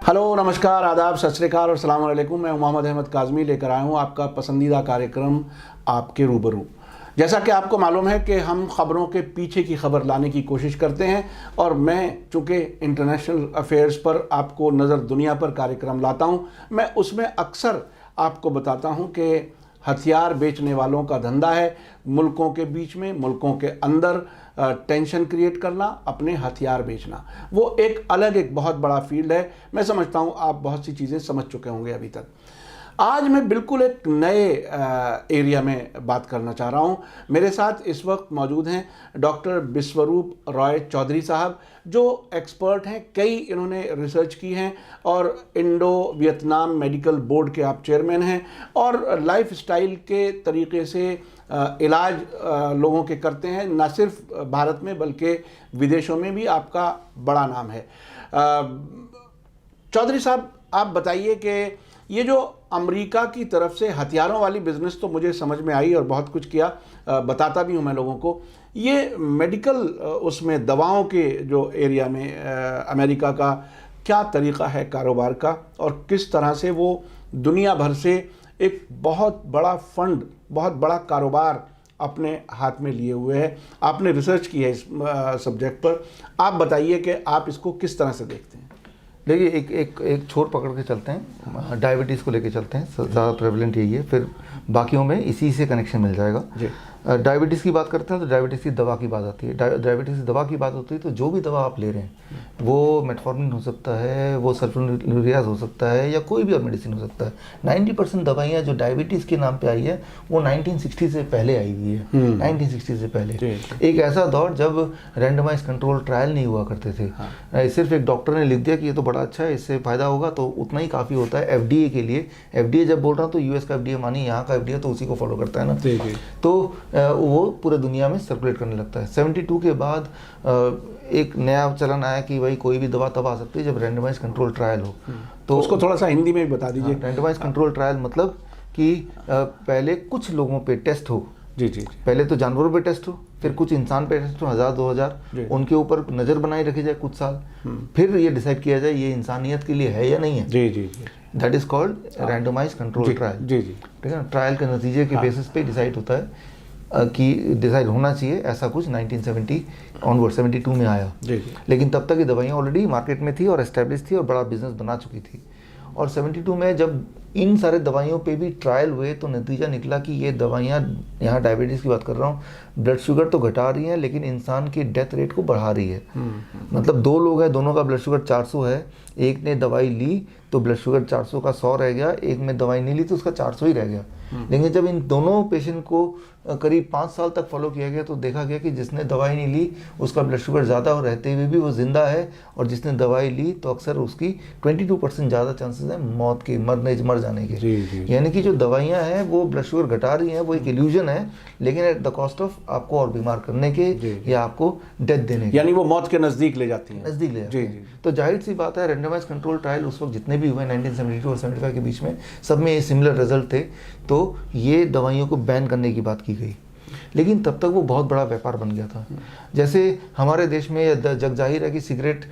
Hello, नमस्कार, आदाब, सत श्री अकाल और अस्सलाम वालेकुम। मैं मोहम्मद अहमद काज़मी लेकर आया हूँ आपका पसंदीदा कार्यक्रम आपके रूबरू। जैसा कि आपको मालूम है कि हम ख़बरों के पीछे की खबर लाने की कोशिश करते हैं और मैं चूँकि इंटरनेशनल अफेयर्स पर आपको नज़र दुनिया पर कार्यक्रम लाता हूँ, मैं उसमें अक्सर आपको बताता हूँ कि हथियार बेचने वालों का धंधा है मुल्कों के बीच में, मुल्कों के अंदर टेंशन क्रिएट करना, अपने हथियार बेचना। वो एक बहुत बड़ा फील्ड है। मैं समझता हूँ आप बहुत सी चीज़ें समझ चुके होंगे अभी तक। आज मैं बिल्कुल एक नए एरिया में बात करना चाह रहा हूँ। मेरे साथ इस वक्त मौजूद हैं डॉक्टर बिस्वरूप रॉय चौधरी साहब, जो एक्सपर्ट हैं। कई इन्होंने रिसर्च की हैं और इंडो वियतनाम मेडिकल बोर्ड के आप चेयरमैन हैं और लाइफ स्टाइल के तरीके से इलाज लोगों के करते हैं, न सिर्फ भारत में बल्कि विदेशों में भी आपका बड़ा नाम है। चौधरी साहब, आप बताइए कि ये जो अमेरिका की तरफ से हथियारों वाली बिज़नेस तो मुझे समझ में आई और बहुत कुछ किया, बताता भी हूँ मैं लोगों को। ये मेडिकल उसमें दवाओं के जो एरिया में अमेरिका का क्या तरीक़ा है कारोबार का और किस तरह से वो दुनिया भर से एक बहुत बड़ा फंड, बहुत बड़ा कारोबार अपने हाथ में लिए हुए है। आपने रिसर्च की है इस सब्जेक्ट पर, आप बताइए कि आप इसको किस तरह से देखते हैं। देखिए, एक छोर पकड़ के चलते हैं, डायबिटीज़ को लेके चलते हैं, ज़्यादा प्रेवलेंट यही है, फिर बाकियों में इसी से कनेक्शन मिल जाएगा। डायबिटीज़ की बात करते हैं तो डायबिटीज़ की दवा की बात आती है। डायबिटीज़ की दवा की बात होती है तो जो भी दवा आप ले रहे हैं वो मेटफॉर्मिन हो सकता है, वो सल्फोनिलुरियाज हो सकता है, या कोई भी और मेडिसिन हो सकता है। 90% दवाइयाँ जो डायबिटीज़ के नाम पे आई है वो 1960 से पहले आई हुई है। 1960 से पहले एक ऐसा दौर जब रैंडमाइज कंट्रोल ट्रायल नहीं हुआ करते थे। सिर्फ एक डॉक्टर ने लिख दिया कि ये तो बड़ा अच्छा है, इससे फ़ायदा होगा, तो उतना ही काफ़ी होता है FDA के लिए। FDA जब बोल रहा हूँ तो US का FDA मानी, यहाँ का FDA तो उसी को फॉलो करता है ना। तो वो पूरे दुनिया में सर्कुलेट करने लगता है। 72 के बाद एक नया चलन आया कि भाई कोई भी दवा तब आ सकती है जब रैंडमाइज कंट्रोल ट्रायल हो। तो उसको थोड़ा सा हिंदी में भी बता दीजिए। रैंडमाइज कंट्रोल ट्रायल मतलब कि पहले कुछ लोगों पे टेस्ट हो। जी। पहले तो जानवरों पे टेस्ट हो, फिर कुछ इंसान पे टेस्ट हो, 1000-2000, उनके ऊपर नज़र बनाई रखी जाए कुछ साल, फिर ये डिसाइड किया जाए ये इंसानियत के लिए है या नहीं है। जी। That is called randomise control trial. जी। ठीक है ना। ट्रायल के नतीजे के बेसिस पे डिसाइड होता है कि डिसाइड होना चाहिए ऐसा कुछ। 1970 ऑनवर्ड 72 में आया। लेकिन तब तक ये दवाइयाँ ऑलरेडी मार्केट में थी और एस्टेब्लिश थी और बड़ा बिजनेस बना चुकी थी। और 72 में जब इन सारे दवाइयों पे भी ट्रायल हुए तो नतीजा निकला कि ये दवाइयाँ, यहाँ डायबिटीज़ की बात कर रहा हूँ, ब्लड शुगर तो घटा रही हैं लेकिन इंसान की डेथ रेट को बढ़ा रही है। मतलब दो लोग हैं, दोनों का ब्लड शुगर 400 है, एक ने दवाई ली तो ब्लड शुगर 400 का 100 रह गया, एक ने दवाई नहीं ली तो उसका 400 ही रह गया। लेकिन जब इन दोनों पेशेंट को करीब 5 साल तक फॉलो किया गया तो देखा गया कि जिसने दवाई नहीं ली उसका ब्लड शुगर ज़्यादा हो रहते हुए भी वो जिंदा है, और जिसने दवाई ली तो अक्सर उसकी 22% ज़्यादा चांसेस हैं मौत के, मर जाने के। यानी कि जो दवाइयाँ हैं वो ब्लड शुगर घटा रही हैं, वो एक इल्यूजन है, लेकिन एट द कॉस्ट ऑफ आपको और बीमार करने के या आपको डेथ देने के, यानी वो मौत के नज़दीक ले जाती है। नज़दीक ले जाती है। तो जाहिर सी बात है, रैंडमाइज कंट्रोल ट्रायल उस वक्त जितने भी हुए 1972 और 75 के बीच में, सब में ये सिमिलर रिजल्ट थे। तो ये दवाइयों को बैन करने की बात की गई, लेकिन तब तक वो बहुत बड़ा व्यापार बन गया था। जैसे हमारे देश में जग जाहिर है कि सिगरेट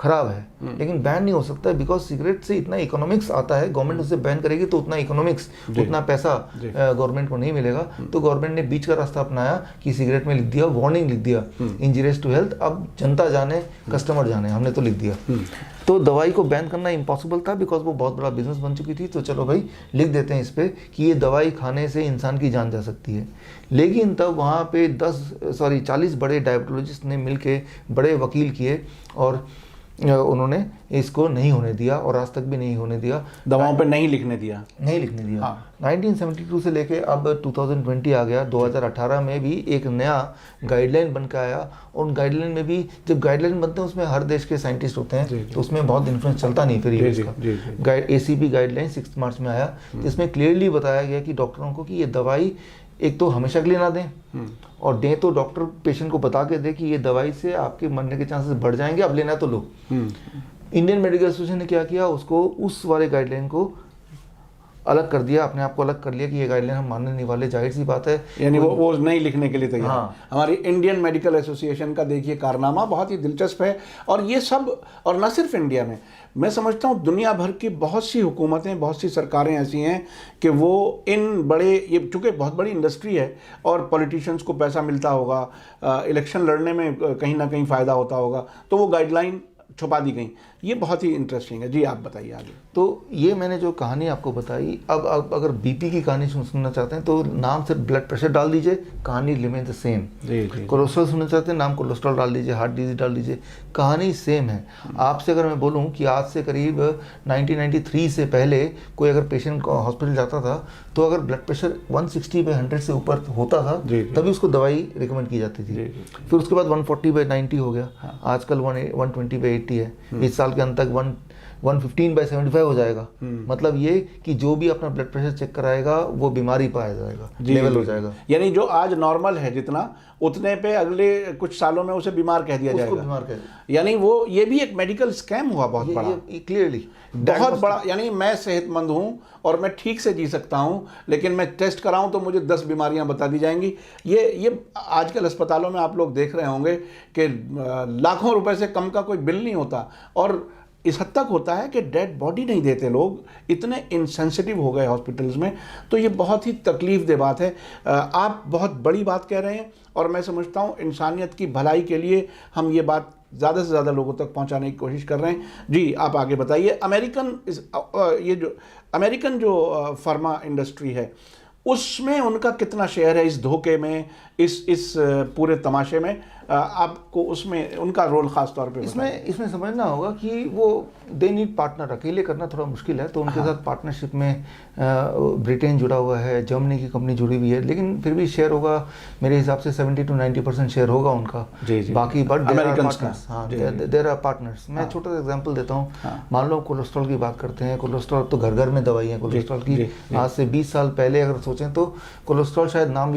खराब है, लेकिन बैन नहीं हो सकता बिकॉज सिगरेट से इतना इकोनॉमिक्स आता है। गवर्नमेंट उसे बैन करेगी तो उतना इकोनॉमिक्स, उतना पैसा गवर्नमेंट को नहीं मिलेगा। तो गवर्नमेंट ने बीच का रास्ता अपनाया कि सिगरेट में लिख दिया, वार्निंग लिख दिया, इंजरियस टू हेल्थ। अब जनता जाने, कस्टमर जाने, हमने तो लिख दिया। तो दवाई को बैन करना इम्पॉसिबल था बिकॉज वो बहुत बड़ा बिजनेस बन चुकी थी। तो चलो भाई लिख देते हैं इस पर कि ये दवाई खाने से इंसान की जान जा सकती है। लेकिन तब वहाँ पे 40 बड़े डायबिटोलॉजिस्ट ने मिलके बड़े वकील किए और उन्होंने इसको नहीं होने दिया, और आज तक भी नहीं होने दिया। दवाओं पे नहीं लिखने दिया। 1972 से लेके अब 2020 आ गया। 2018 में भी एक नया गाइडलाइन बन के आया, और उन गाइडलाइन में भी जब गाइडलाइन बनते हैं उसमें हर देश के साइंटिस्ट होते हैं, तो उसमें बहुत इन्फ्लुएंस चलता नहीं। फिर ये इसका ACP गाइडलाइन 6 मार्च में आया, जिसमें क्लियरली बताया गया कि डॉक्टरों को कि ये दवाई एक तो हमेशा के लिए ना दें, और दें तो डॉक्टर पेशेंट को बता के दे कि ये दवाई से आपके मरने के चांसेस बढ़ जाएंगे, अब लेना तो लो। इंडियन मेडिकल एसोसिएशन ने क्या किया, उसको उस वाले गाइडलाइन को अलग कर दिया, अपने आप को अलग कर लिया कि ये गाइडलाइन हम मानने नहीं वाले, जाहिर सी बात है। यानी वो नहीं लिखने के लिए तैयार। हाँ। हमारी इंडियन मेडिकल एसोसिएशन का देखिए कारनामा बहुत ही दिलचस्प है। और ये सब, और न सिर्फ इंडिया में, मैं समझता हूँ दुनिया भर की बहुत सी हुकूमतें, बहुत सी सरकारें ऐसी हैं कि वो इन बड़े, ये चूँकि बहुत बड़ी इंडस्ट्री है और पॉलिटिशियंस को पैसा मिलता होगा, इलेक्शन लड़ने में कहीं ना कहीं फ़ायदा होता होगा, तो वो गाइडलाइन छुपा दी गई। ये बहुत ही इंटरेस्टिंग है। जी आप बताइए आगे। तो ये मैंने जो कहानी आपको बताई, अब अगर बीपी की कहानी सुनना चाहते हैं तो नाम से ब्लड प्रेशर डाल दीजिए, कहानी रिमेन द सेम। कोलेस्ट्रॉल सुनना चाहते हैं, नाम कोलेस्ट्रॉल डाल दीजिए, हार्ट डिजीज डाल दीजिए, कहानी सेम है। आपसे अगर मैं बोलूं कि आज से करीब 1993 से पहले कोई अगर पेशेंट हॉस्पिटल जाता था तो अगर ब्लड प्रेशर 160/100 से ऊपर होता था तभी उसको दवाई रिकमेंड की जाती थी। फिर उसके बाद 140/90 हो गया, आजकल 120/80 है, इस साल के अंत तक 115/75 हो जाएगा। मतलब ये कि जो भी अपना ब्लड प्रेशर चेक कराएगा वो बीमारी पाया जाएगा, लेवल हो जाएगा। यानी जो आज नॉर्मल है जितना, उतने पे अगले कुछ सालों में उसे बीमार कह दिया जाएगा। बीमार कह, यानी वो ये भी एक मेडिकल स्कैम हुआ बहुत बड़ा, क्लियरली बहुत बड़ा। यानी मैं सेहतमंद हूँ और मैं ठीक से जी सकता हूँ, लेकिन मैं टेस्ट कराऊँ तो मुझे 10 बीमारियाँ बता दी जाएंगी। ये आजकल अस्पतालों में आप लोग देख रहे होंगे कि लाखों रुपए से कम का कोई बिल नहीं होता, और इस हद तक होता है कि डेड बॉडी नहीं देते लोग, इतने इनसेंसिटिव हो गए हॉस्पिटल्स में। तो ये बहुत ही तकलीफ़देह बात है। आप बहुत बड़ी बात कह रहे हैं और मैं समझता हूँ इंसानियत की भलाई के लिए हम ये बात ज़्यादा से ज़्यादा लोगों तक पहुँचाने की कोशिश कर रहे हैं। जी आप आगे बताइए। अमेरिकन जो फार्मा इंडस्ट्री है उसमें उनका कितना शेयर है इस धोखे में, इस पूरे तमाशे में? आपको उसमें उनका रोल खास तौर पे इसमें समझना होगा कि वो दे नीड पार्टनर, अकेले करना थोड़ा मुश्किल है, तो उनके साथ पार्टनरशिप में ब्रिटेन जुड़ा हुआ है, जर्मनी की कंपनी जुड़ी हुई है, लेकिन फिर भी शेयर होगा मेरे हिसाब से 70 to 90% शेयर होगा उनका। बाकी बट देयर आर पार्टनर्स। मैं छोटा सा एग्जांपल देता हूँ। मान लो कोलेस्ट्रॉल की बात करते हैं, कोलेस्ट्रॉल तो घर घर में दवाई है कोलेस्ट्रॉल की। आज से 20 साल पहले अगर सोचें तो कोलेस्ट्रॉल शायद नाम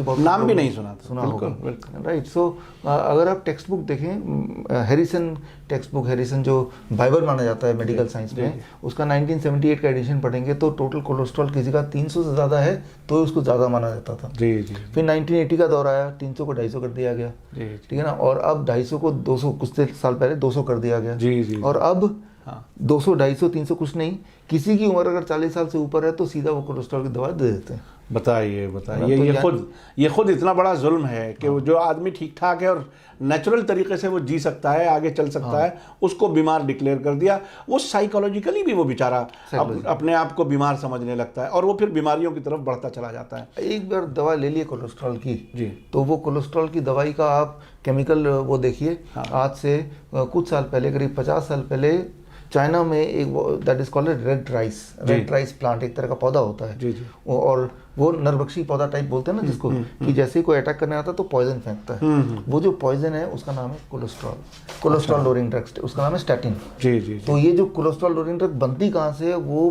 भी नहीं सुना होगा, राइट। सो अगर आप टेक्स्ट बुक देखें, हैरिसन टेक्स्ट बुक, हैरिसन जो बाइबल माना जाता है मेडिकल साइंस में, उसका 1978 का एडिशन पढ़ेंगे तो टोटल कोलेस्ट्रॉल किसी का 300 से ज़्यादा है तो उसको ज़्यादा माना जाता था। फिर 1980 का दौर आया, 300 को 250 कर दिया गया, ठीक है ना, और अब 250 को 200, कुछ साल पहले 200 कर दिया गया। और अब 200, 250, 300 कुछ नहीं, किसी की उम्र अगर 40 साल से ऊपर है तो सीधा वो कोलेस्ट्रॉल की दवा दे देते हैं। बताइए ये खुद इतना बड़ा जुल्म है कि वो जो आदमी ठीक ठाक है और नेचुरल तरीके से वो जी सकता है, आगे चल सकता है, उसको बीमार डिक्लेयर कर दिया। वो साइकोलॉजिकली भी वो बेचारा अपने आप को बीमार समझने लगता है और वो फिर बीमारियों की तरफ बढ़ता चला जाता है। एक बार दवा ले लिए कोलेस्ट्रॉल की जी, तो वो कोलेस्ट्रॉल की दवाई का आप केमिकल वो देखिए। आज से कुछ साल पहले, करीब 50 साल पहले, चाइना में एक that is called red rice plant, एक तरह का पौधा होता है जी। और वो नरभक्षी पौधा टाइप बोलते हैं ना जिसको, कि जैसे ही कोई अटैक करने आता है तो पॉइजन फेंकता है। वो जो पॉइजन है उसका नाम है कोलेस्ट्रॉल लोअरिंग ड्रग, उसका नाम है स्टैटिन जी। तो ये जो कोलेस्ट्रॉल लोअरिंग ड्रग बनती कहाँ से है? वो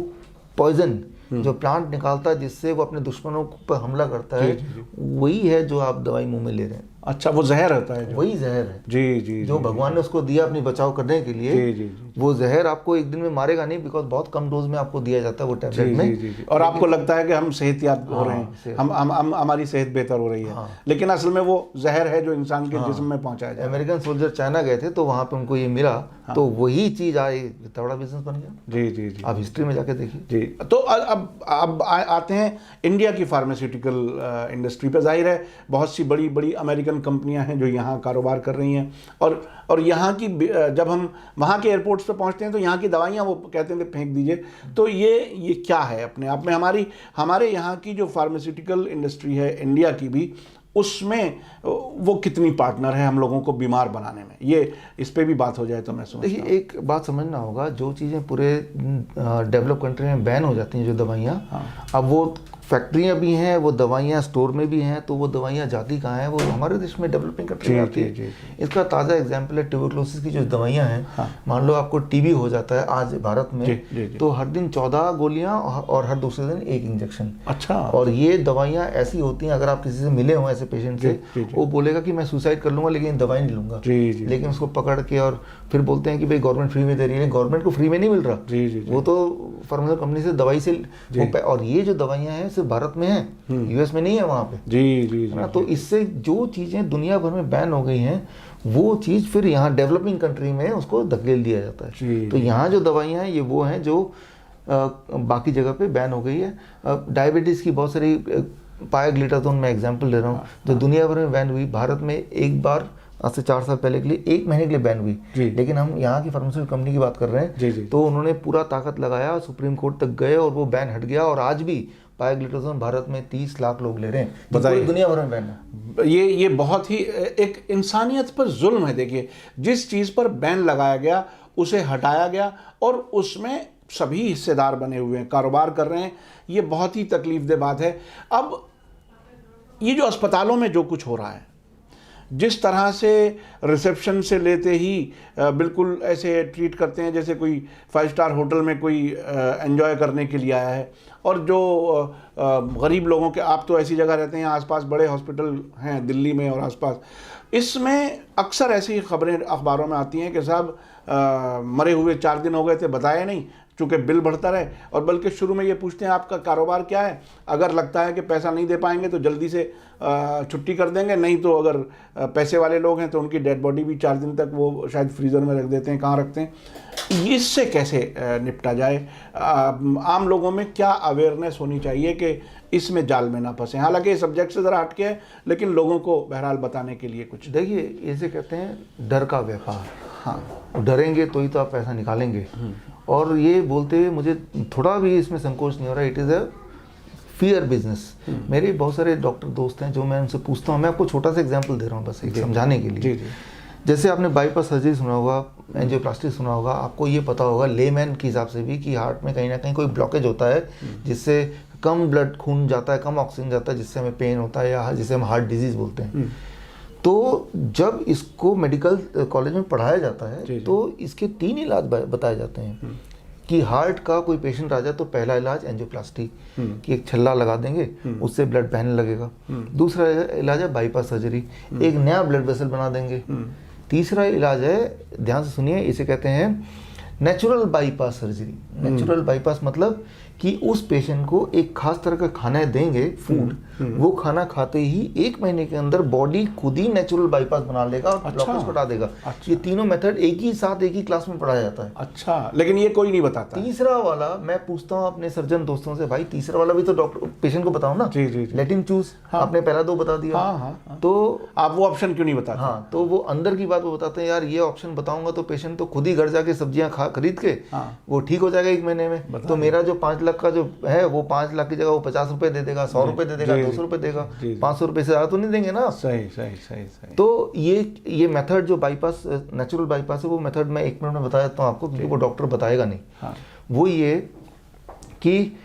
पॉइजन जो प्लांट निकालता है जिससे वो अपने दुश्मनों पर हमला करता है, वही है जो आप दवाई मुंह में ले रहे हैं। अच्छा, वो जहर होता है? वही जहर है जी जो भगवान ने उसको दिया अपनी बचाव करने के लिए। जी। वो जहर आपको एक दिन में मारेगा नहीं, बिकॉज बहुत कम डोज में आपको दिया जाता है वो टैबलेट में। जी। और आपको लगता है कि हम सेहतयाब हो रहे हैं, हम हमारी सेहत बेहतर हो रही है, लेकिन असल में वो जहर है जो इंसान के जिस्म में पहुंचाया जाए। अमेरिकन सोल्जर चाइना गए थे तो वहाँ पे उनको ये मिला, तो वही चीज आई, इतना बड़ा बिजनेस बन गया। जी। आप हिस्ट्री में जाके देखिए जी। तो अब आते हैं इंडिया की फार्मास्यूटिकल इंडस्ट्री पे। जाहिर है बहुत सी बड़ी बड़ी अमेरिकन कंपनियां हैं जो यहाँ कारोबार कर रही हैं, और यहाँ की जब हम वहाँ के एयरपोर्ट्स पे पहुँचते हैं तो यहाँ की दवाइयाँ वो कहते हैं फेंक दीजिए। तो ये क्या है अपने आप में? हमारे यहाँ की जो फार्मास्यूटिकल इंडस्ट्री है इंडिया की भी, उसमें वो कितनी पार्टनर है हम लोगों को बीमार बनाने में? ये इस पे भी बात हो जाए तो मैं समझता हूँ। देखिए, एक बात समझना होगा, जो चीज़ें पूरे डेवलप कंट्री में बैन हो जाती हैं जो दवाइयाँ, अब वो फैक्ट्रियाँ भी हैं, वो दवाइयाँ स्टोर में भी हैं, तो वो दवाइयाँ जाती कहाँ हैं? वो हमारे देश में डेवलपिंग कंट्री में आती है। इसका ताज़ा एग्जाम्पल है ट्यूबरक्लोसिस की जो दवाइयाँ हैं। हाँ। मान लो आपको टीबी हो जाता है आज भारत में, तो हर दिन 14 गोलियाँ और हर दूसरे दिन 1 इंजेक्शन। अच्छा। और ये दवाइयाँ ऐसी होती हैं, अगर आप किसी से मिले हो ऐसे पेशेंट से, वो बोलेगा कि मैं सुसाइड कर लूँगा लेकिन दवाई नहीं लूँगा, लेकिन उसको पकड़ के और फिर बोलते हैं कि भाई गवर्नमेंट फ्री में दे रही है। गवर्नमेंट को फ्री में नहीं मिल रहा, वो तो फार्मास्यूटिकल कंपनी से दवाई से और ये जो दवाइयाँ हैं सिर्फ भारत में है, यूएस में नहीं है वहाँ पे। ना तो इससे जो चीज़ें दुनिया भर में बैन हो गई हैं, वो चीज़ फिर यहाँ डेवलपिंग कंट्री में उसको धकेल दिया जाता है। तो यहाँ जो दवाइयाँ हैं ये वो हैं जो बाकी जगह पे बैन हो गई है। डायबिटीज़ की बहुत सारी पायोग्लिटाजोन मैं एग्जांपल दे रहा हूँ, जो दुनिया भर में बैन हुई, भारत में एक बार आज से 4 साल पहले के लिए 1 महीने के लिए बैन हुई। लेकिन हम यहाँ की फार्मास्यूटिकल कंपनी की बात कर रहे हैं, तो उन्होंने पूरा ताकत लगाया, सुप्रीम कोर्ट तक गए और वो बैन हट गया। और आज भी पायोग्लिटाजोन भारत में 30 लाख लोग ले रहे हैं, तो पूरी दुनिया भर में बैन है। ये बहुत ही एक इंसानियत पर जुल्म है। देखिए, जिस चीज़ पर बैन लगाया गया उसे हटाया गया और उसमें सभी हिस्सेदार बने हुए हैं, कारोबार कर रहे हैं। ये बहुत ही तकलीफदेह बात है। अब ये जो अस्पतालों में जो कुछ हो रहा है, जिस तरह से रिसेप्शन से लेते ही बिल्कुल ऐसे ट्रीट करते हैं जैसे कोई 5 स्टार होटल में कोई एंजॉय करने के लिए आया है, और जो गरीब लोगों के, आप तो ऐसी जगह रहते हैं, आसपास बड़े हॉस्पिटल हैं दिल्ली में और आसपास, इसमें अक्सर ऐसी खबरें अखबारों में आती हैं कि साहब मरे हुए 4 दिन हो गए थे, बताया नहीं, चूँकि बिल बढ़ता रहे। और बल्कि शुरू में ये पूछते हैं आपका कारोबार क्या है, अगर लगता है कि पैसा नहीं दे पाएंगे तो जल्दी से छुट्टी कर देंगे, नहीं तो अगर पैसे वाले लोग हैं तो उनकी डेड बॉडी भी 4 दिन तक वो शायद फ्रीज़र में रख देते हैं, कहाँ रखते हैं। इससे कैसे निपटा जाए? आम लोगों में क्या अवेयरनेस होनी चाहिए कि इसमें जाल में ना फंसे? हालांकि इस सब्जेक्ट से ज़रा हटके है, लेकिन लोगों को बहरहाल बताने के लिए कुछ। देखिए, इसे कहते हैं डर का व्यापार। हाँ, डरेंगे तो ही तो आप पैसा निकालेंगे। और ये बोलते हुए मुझे थोड़ा भी इसमें संकोच नहीं हो रहा, it is a fear business. मेरे बहुत सारे डॉक्टर दोस्त हैं जो मैं उनसे पूछता हूँ, मैं आपको छोटा सा एग्जांपल दे रहा हूँ बस एक समझाने के लिए। जैसे आपने बाईपास सर्जरी सुना होगा, एंजियोप्लास्टी सुना होगा, आपको ये पता होगा लेमैन के हिसाब से भी कि हार्ट में कहीं ना कहीं कोई ब्लॉकेज होता है, जिससे कम ब्लड खून जाता है, कम ऑक्सीजन जाता है, जिससे हमें पेन होता है या जिसे हम हार्ट डिजीज़ बोलते हैं। तो जब इसको मेडिकल कॉलेज में पढ़ाया जाता है तो इसके 3 इलाज बताए जाते हैं कि हार्ट का कोई पेशेंट आ जाए तो पहला इलाज एंजियोप्लास्टी की, एक छल्ला लगा देंगे, उससे ब्लड बहने लगेगा। दूसरा इलाज है बाईपास सर्जरी, एक नया ब्लड वेसल बना देंगे। तीसरा इलाज है, ध्यान से सुनिए, इसे कहते हैं natural bypass surgery. Natural bypass मतलब कि उस पेशेंट को एक खास तरह का खाना देंगे, फूड, वो खाना खाते ही 1 महीने के अंदर बॉडी खुद ही नेचुरल बाईपास बना लेगा और ब्लॉकेज हटा देगा। ये तीनों मेथड एक ही साथ एक ही क्लास में पढ़ाया जाता है। अच्छा, लेकिन ये कोई नहीं बताता। तीसरा वाला मैं पूछता हूँ अपने सर्जन दोस्तों से, भाई तीसरा वाला भी तो डॉक्टर पेशेंट को बताओ ना। Let him choose. आपने पहला 2 बता दिया, तो आप वो ऑप्शन क्यों नहीं बताते? हाँ, तो वो अंदर की बात वो बताते हैं, यार ये ऑप्शन बताऊंगा तो पेशेंट तो खुद ही घर जाके सब्जियां खरीद के वो ठीक हो जाएगा 1 महीने में। तो मेरा जो 5 लाख का जो है वो 5 लाख की जगह वो 50 रुपए दे देगा, 100 रुपए दे देगा, 200 रुपए देगा, 500 रुपए से ज़्यादा तो नहीं देंगे ना। सही। तो ये मेथड जो बाईपास, नेचुरल बाईपास है, वो मेथड मैं 1 मिनट में बता देता हूँ आपको, क्योंकि वो डॉक्टर बताएगा नहीं। वो ये कि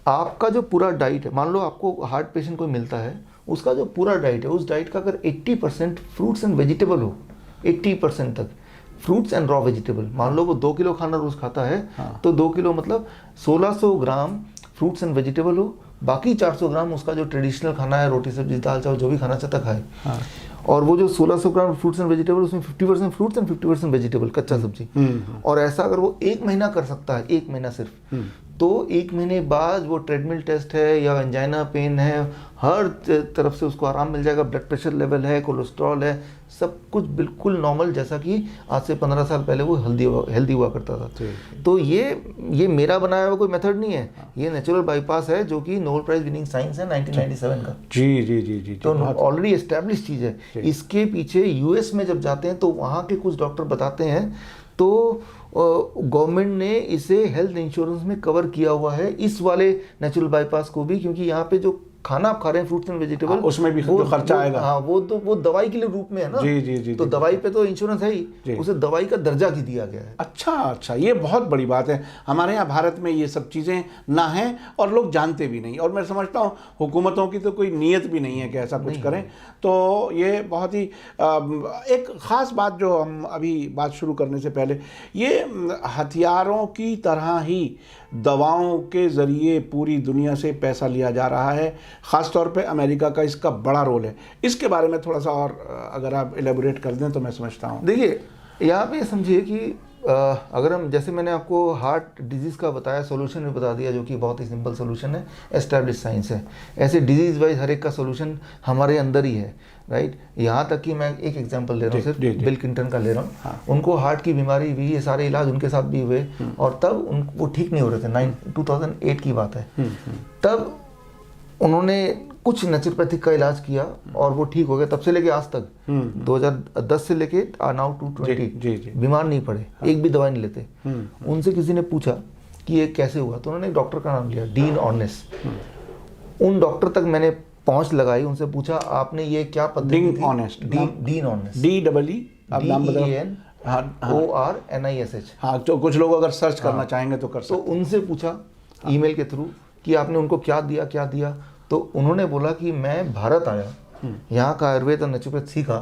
आपका जो पूरा डाइट है, मान लो आपको हार्ट पेशेंट कोई मिलता है, उसका जो पूरा डाइट है, उस डाइट का अगर 80% फ्रूट्स एंड वेजिटेबल हो, 80% तक फ्रूट्स एंड रॉ वेजिटेबल, मान लो वो 2 किलो खाना रोज खाता है, तो 2 किलो मतलब 1600 ग्राम फ्रूट्स एंड वेजिटेबल हो, बाकी 400 ग्राम उसका जो ट्रेडिशनल खाना है, रोटी सब्जी दाल चावल जो भी खाना चाहता खाए। और वो जो 1600 ग्राम फ्रूट्स एंड वेजिटेबल, उसमें 50% फ्रूट्स एंड 50% वेजिटेबल, कच्चा सब्जी। और ऐसा अगर वो 1 महीना कर सकता है, 1 महीना सिर्फ, तो 1 महीने बाद वो ट्रेडमिल टेस्ट है या एंजाइना पेन है, हर तरफ से उसको आराम मिल जाएगा। ब्लड प्रेशर लेवल है, कोलेस्ट्रॉल है, सब कुछ बिल्कुल नॉर्मल, जैसा कि आज से 15 साल पहले वो हेल्दी हुआ करता था। तो ये मेरा बनाया हुआ कोई मेथड नहीं है, ये नेचुरल बाईपास है जो कि नोबेल प्राइज विनिंग साइंस है 1997 का। जी। तो ऑलरेडी एस्टेब्लिश चीज़ है। इसके पीछे यूएस में जब जाते हैं तो वहाँ के कुछ डॉक्टर बताते हैं, तो गवर्नमेंट ने इसे हेल्थ इंश्योरेंस में कवर किया हुआ है, इस वाले नेचुरल बाईपास को भी, क्योंकि यहाँ पे जो खाना आप खा रहे हैं फ्रूट्स एंड वेजिटेबल, उसमें भी जो खर्चा आएगा, हाँ वो दवाई के लिए रूप में है ना। जी जी जी। तो दवाई पे तो इंश्योरेंस है ही, उसे दवाई का दर्जा भी दिया गया है। अच्छा, ये बहुत बड़ी बात है। हमारे यहाँ भारत में ये सब चीज़ें ना हैं और लोग जानते भी नहीं, और मैं समझता हूँ हुकूमतों की तो कोई नीयत भी नहीं है कि ऐसा कुछ करें। तो ये बहुत ही एक ख़ास बात जो हम अभी बात शुरू करने से पहले, ये हथियारों की तरह ही दवाओं के ज़रिए पूरी दुनिया से पैसा लिया जा रहा है। ख़ास तौर पे अमेरिका का इसका बड़ा रोल है। इसके बारे में थोड़ा सा और अगर आप एलेबोरेट कर दें तो मैं समझता हूँ। देखिए, यहाँ पे समझिए कि अगर हम, जैसे मैंने आपको हार्ट डिजीज़ का बताया, सोल्यूशन भी बता दिया, जो कि बहुत ही सिंपल सोल्यूशन है, एस्टैब्लिश साइंस है। ऐसे डिजीज़ वाइज हर एक का सोल्यूशन हमारे अंदर ही है, राइट। यहाँ तक कि मैं एक एग्जांपल दे रहा हूँ, सिर्फ बिल क्लिंटन का ले रहा हूँ। हाँ। उनको हार्ट की बीमारी हुई, ये सारे इलाज उनके साथ भी हुए, और तब वो ठीक नहीं हो रहे थे। 2008 की बात है। तब उन्होंने कुछ नेचुरोपैथिक का इलाज किया और वो ठीक हो गया। तब से लेके आज तक 2010 से लेके नाउ 2020 बीमार नहीं पड़े। हाँ। एक भी दवाई नहीं लेते। उनसे किसी ने पूछा कि ये कैसे हुआ, तो उन्होंने एक डॉक्टर का नाम लिया, डीन ऑर्नेस। उन डॉक्टर तक मैंने पहुंच लगाई, उनसे पूछा आपने ये क्या पद्धति, डीन ऑर्नेस, DEENORNISH। हाँ, तो कुछ लोग अगर सर्च करना चाहेंगे तो कर सकते। तो उनसे पूछा ईमेल के थ्रू कि आपने उनको क्या दिया। तो उन्होंने बोला कि मैं भारत आया, यहाँ का आयुर्वेद और नेचुरोपैथ सीखा,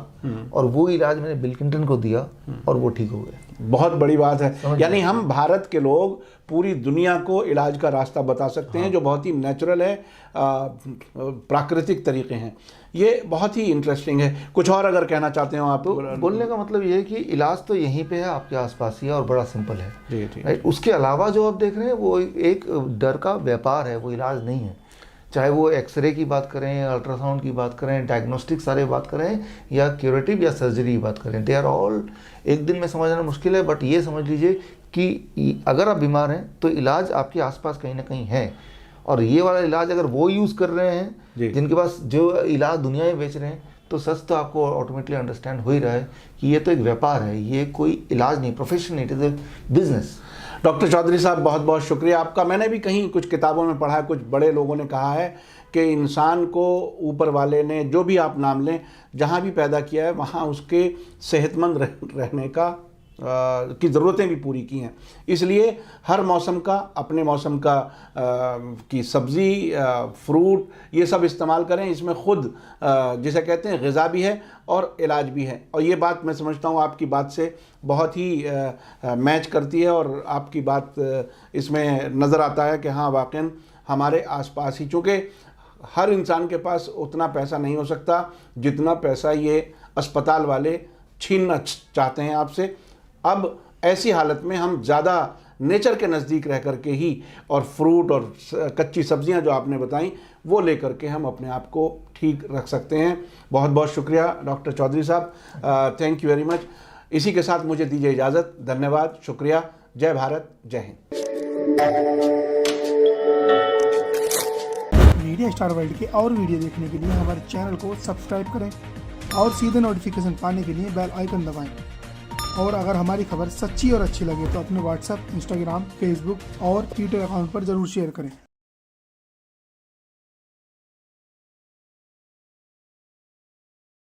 और वो इलाज मैंने बिल क्लिंटन को दिया और वो ठीक हो गए। बहुत बड़ी बात है। यानी हम भारत के लोग पूरी दुनिया को इलाज का रास्ता बता सकते हैं, जो बहुत ही नेचुरल है, प्राकृतिक तरीके हैं। ये बहुत ही इंटरेस्टिंग है। कुछ और अगर कहना चाहते हो आप? तो बोलने का मतलब ये है कि इलाज तो यहीं पे है, आपके आसपास ही है, और बड़ा सिंपल है। जी। राइट। उसके अलावा जो आप देख रहे हैं वो एक डर का व्यापार है, वो इलाज नहीं है। चाहे वो एक्सरे की बात करें, अल्ट्रासाउंड की बात करें, डायग्नोस्टिक सारे बात करें, या क्यूरेटिव या सर्जरी की बात करें, दे आर ऑल एक दिन में समझना मुश्किल है। बट ये समझ लीजिए कि अगर आप बीमार हैं तो इलाज आपके आसपास कहीं ना कहीं है। और ये वाला इलाज अगर वो यूज़ कर रहे हैं जिनके पास जो इलाज दुनिया में बेच रहे हैं, तो सच तो आपको ऑटोमेटिकली अंडरस्टैंड हो ही रहा है कि ये तो एक व्यापार है, ये कोई इलाज नहीं, profession, it is a business. Doctor Chaudhary साहब, बहुत बहुत शुक्रिया आपका। मैंने भी कहीं कुछ किताबों में पढ़ा है, कुछ बड़े लोगों ने कहा है कि इंसान को ऊपर वाले ने, जो भी आप नाम लें, जहाँ भी पैदा किया है वहाँ उसके सेहतमंद रहने का की ज़रूरतें भी पूरी की हैं। इसलिए हर मौसम का, अपने मौसम का की सब्ज़ी, फ्रूट, ये सब इस्तेमाल करें। इसमें ख़ुद जिसे कहते हैं ग़िज़ा भी है और इलाज भी है। और ये बात मैं समझता हूँ आपकी बात से बहुत ही मैच करती है, और आपकी बात इसमें नज़र आता है कि हाँ, वाक़ई हमारे आसपास ही, चूँकि हर इंसान के पास उतना पैसा नहीं हो सकता जितना पैसा ये अस्पताल वाले छीनना चाहते हैं आपसे। अब ऐसी हालत में हम ज़्यादा नेचर के नज़दीक रह करके ही, और फ्रूट और कच्ची सब्जियां जो आपने बताई वो लेकर के हम अपने आप को ठीक रख सकते हैं। बहुत बहुत शुक्रिया डॉक्टर चौधरी साहब, थैंक यू वेरी मच। इसी के साथ मुझे दीजिए इजाज़त। धन्यवाद, शुक्रिया। जय भारत, जय हिंद। मीडिया स्टार वर्ल्ड के और वीडियो देखने के लिए हमारे चैनल को सब्सक्राइब करें और सीधे नोटिफिकेशन पाने के लिए बेल आइकन दबाएं। और अगर हमारी खबर सच्ची और अच्छी लगे तो अपने व्हाट्सएप, इंस्टाग्राम, फेसबुक और ट्विटर अकाउंट पर ज़रूर शेयर करें।